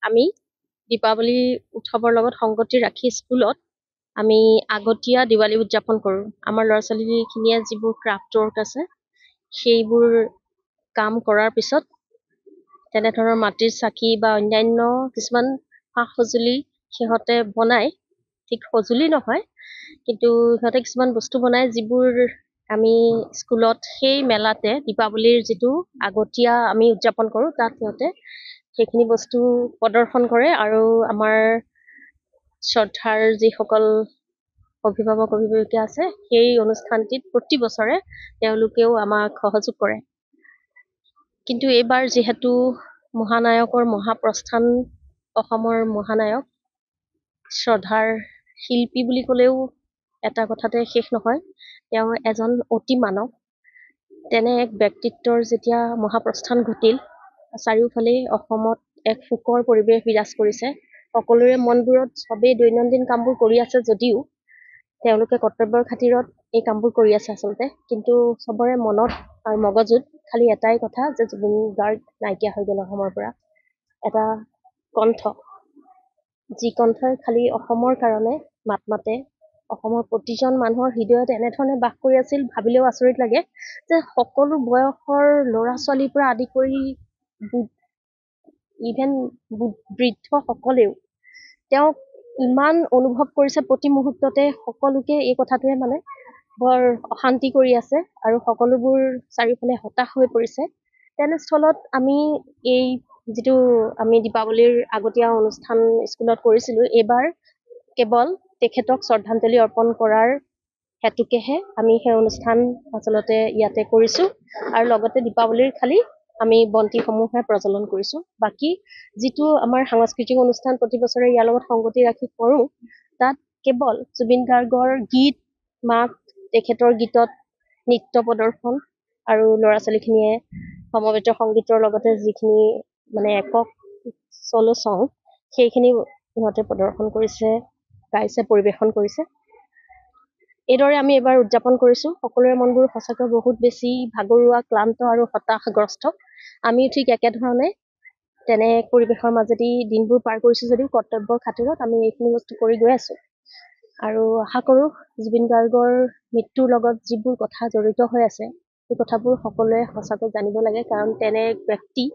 আমি দীপাৱলী উৎসৱৰ লগত সংগতি ৰাখি স্কুলত আমি আগতীয়া দিৱালী উদযাপন কৰোঁ। আমাৰ ল'ৰা ছোৱালীখিনিয়ে যিবোৰ ক্ৰাফ্ট ৱৰ্ক আছে সেইবোৰ কাম কৰাৰ পিছত তেনেধৰণৰ মাটিৰ চাকি বা অন্যান্য কিছুমান সা সঁজুলি সিহঁতে বনায়। ঠিক সঁজুলি নহয়, কিন্তু সিহঁতে কিছুমান বস্তু বনায় যিবোৰ আমি স্কুলত সেই মেলাতে দীপাৱলীৰ যিটো আগতীয়া আমি উদযাপন কৰোঁ তাত সিহঁতে সেইখিনি বস্তু প্ৰদৰ্শন কৰে আৰু আমাৰ শ্ৰদ্ধাৰ যিসকল অভিভাৱক অভিভাৱিকা আছে সেই অনুষ্ঠানটিত প্ৰতি বছৰে তেওঁলোকেও আমাক সহযোগ কৰে। কিন্তু এইবাৰ যিহেতু মহানায়কৰ মহাপ্ৰস্থান, অসমৰ মহানায়ক, শ্ৰদ্ধাৰ শিল্পী বুলি ক'লেও এটা কথাতে শেষ নহয়, তেওঁ এজন অতি মানৱ। তেনে এক ব্যক্তিত্বৰ যেতিয়া মহাপ্ৰস্থান ঘটিল, চাৰিওফালে অসমত এক শোকৰ পৰিৱেশ বিৰাজ কৰিছে। সকলোৰে মনবোৰত চবেই দৈনন্দিন কামবোৰ কৰি আছে যদিও তেওঁলোকে কৰ্তব্যৰ খাতিৰত এই কামবোৰ কৰি আছে আচলতে, কিন্তু চবৰে মনত আৰু মগজুত খালি এটাই কথা যে জুবিন গাৰ্গ নাইকিয়া হৈ গ'ল অসমৰ পৰা। এটা কণ্ঠ, যি কণ্ঠই খালি অসমৰ কাৰণে মাত মাতে, অসমৰ প্ৰতিজন মানুহৰ হৃদয়ত এনেধৰণে বাস কৰি আছিল, ভাবিলেও আচৰিত লাগে যে সকলো বয়সৰ ল'ৰা ছোৱালীৰ পৰা আদি কৰি ইভেন বৃদ্ধসকলেও তেওঁক ইমান অনুভৱ কৰিছে প্ৰতি মুহূৰ্ততে। সকলোকে এই কথাটোৱে মানে বৰ অশান্তি কৰি আছে আৰু সকলোবোৰ চাৰিওফালে হতাশ হৈ পৰিছে। তেনেস্থলত আমি এই যিটো আমি দীপাৱলীৰ আগতীয়া অনুষ্ঠান স্কুলত কৰিছিলোঁ, এইবাৰ কেৱল তেখেতক শ্ৰদ্ধাঞ্জলি অৰ্পণ কৰাৰ হেতুকেহে আমি সেই অনুষ্ঠান আচলতে ইয়াতে কৰিছোঁ আৰু লগতে দীপাৱলীৰ খালি আমি বন্তিসমূহে প্ৰজ্বলন কৰিছোঁ। বাকী যিটো আমাৰ সাংস্কৃতিক অনুষ্ঠান প্ৰতি বছৰে ইয়াৰ লগত সংগতি ৰাখি কৰোঁ, তাত কেৱল জুবিন গাৰ্গৰ গীত মাত, তেখেতৰ গীতত নৃত্য প্ৰদৰ্শন আৰু ল'ৰা ছোৱালীখিনিয়ে সমবেত সংগীতৰ লগতে যিখিনি মানে একক চলো চং সেইখিনি সিহঁতে প্ৰদৰ্শন কৰিছে, গাইছে, পৰিৱেশন কৰিছে। এইদৰে আমি এবাৰ উদযাপন কৰিছোঁ। সকলোৰে মনবোৰ সঁচাকৈ বহুত বেছি ভাগৰুৱা, ক্লান্ত আৰু হতাশাগ্ৰস্ত। আমি ঠিক একেধৰণে তেনে পৰিৱেশৰ মাজেদি দিনবোৰ পাৰ কৰিছোঁ যদিও কৰ্তব্যৰ খাতিৰত আমি এইখিনি বস্তু কৰি গৈ আছোঁ। আৰু আশা কৰোঁ জুবিন গাৰ্গৰ মৃত্যুৰ লগত যিবোৰ কথা জড়িত হৈ আছে, সেই কথাবোৰ সকলোৱে সঁচাকৈ জানিব লাগে, কাৰণ তেনে ব্যক্তি,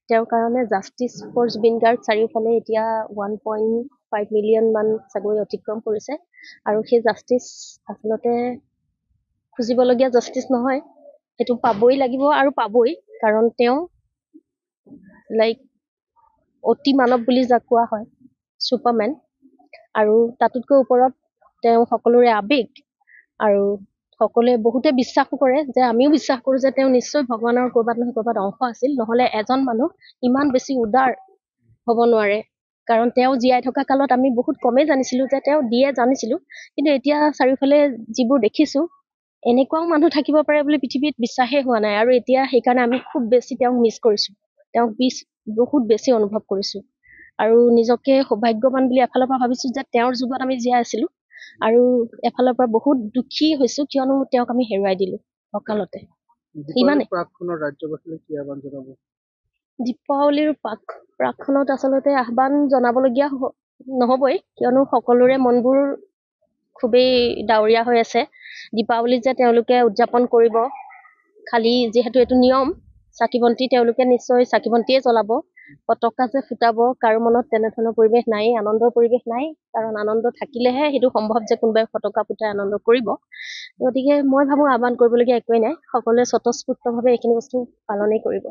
তেওঁৰ কাৰণে জাষ্টিছ ফৰ জুবিন গাৰ্গ চাৰিওফালে এতিয়া 1.5 মিলিয়ন মান চাগৈ অতিক্ৰম কৰিছে। আৰু সেই জাষ্টিছ আচলতে খুজিবলগীয়া জাষ্টিছ নহয়, সেইটো পাবই লাগিব আৰু পাবই, কাৰণ তেওঁ অতি মানৱ বুলি যাক কোৱা হয়, ছুপাৰমেন। আৰু তাতোতকৈ ওপৰত তেওঁ সকলোৰে আৱেগ, আৰু সকলোৱে বহুতে বিশ্বাসো কৰে, যে আমিও বিশ্বাস কৰোঁ যে তেওঁ নিশ্চয় ভগৱানৰ ক'ৰবাত নহয় ক'ৰবাত অংশ আছিল, নহ'লে এজন মানুহ ইমান বেছি উদাৰ হ'ব নোৱাৰে। কাৰণ তেওঁ জীয়াই থকা কালত আমি বহুত কমেই জানিছিলোঁ, যে তেওঁ দিয়ে জানিছিলোঁ, কিন্তু এতিয়া চাৰিওফালে যিবোৰ দেখিছোঁ, এনেকুৱাও মানুহ থাকিব পাৰে বুলি পৃথিৱীত বিশ্বাসেই হোৱা নাই। আৰু এতিয়া সেইকাৰণে আমি খুব বেছি তেওঁক মিছ কৰিছোঁ, তেওঁক বহুত বেছি অনুভৱ কৰিছোঁ। আৰু নিজকে সৌভাগ্যৱান বুলি এফালৰ পৰা ভাবিছোঁ যে তেওঁৰ যুগত আমি জীয়াই আছিলোঁ, আৰু এফালৰ পৰা বহুত দুখী হৈছোঁ, কিয়নো তেওঁক আমি হেৰুৱাই দিলোঁ অকালতে। ইমানে দীপাৱলীৰ প্ৰাকখনত আচলতে আহ্বান জনাবলগীয়া নহ'বই, কিয়নো সকলোৰে মনবোৰ খুবেই ডাৱৰীয়া হৈ আছে। দীপাৱলীত যে তেওঁলোকে উদযাপন কৰিব, খালি যিহেতু এইটো নিয়ম, চাকি বন্তি তেওঁলোকে নিশ্চয় চাকি বন্তিয়ে জ্বলাব, পতকা যে ফুটাব, কাৰো মনত তেনেধৰণৰ পৰিৱেশ নাই, আনন্দৰ পৰিৱেশ নাই। কাৰণ আনন্দ থাকিলেহে সেইটো সম্ভৱ যে কোনোবাই ফটকা ফুটাই আনন্দ কৰিব। গতিকে মই ভাবোঁ আহ্বান কৰিবলগীয়া একোৱেই নাই, সকলোৱে স্বতঃস্ফূৰ্তভাৱে এইখিনি বস্তু পালনেই কৰিব।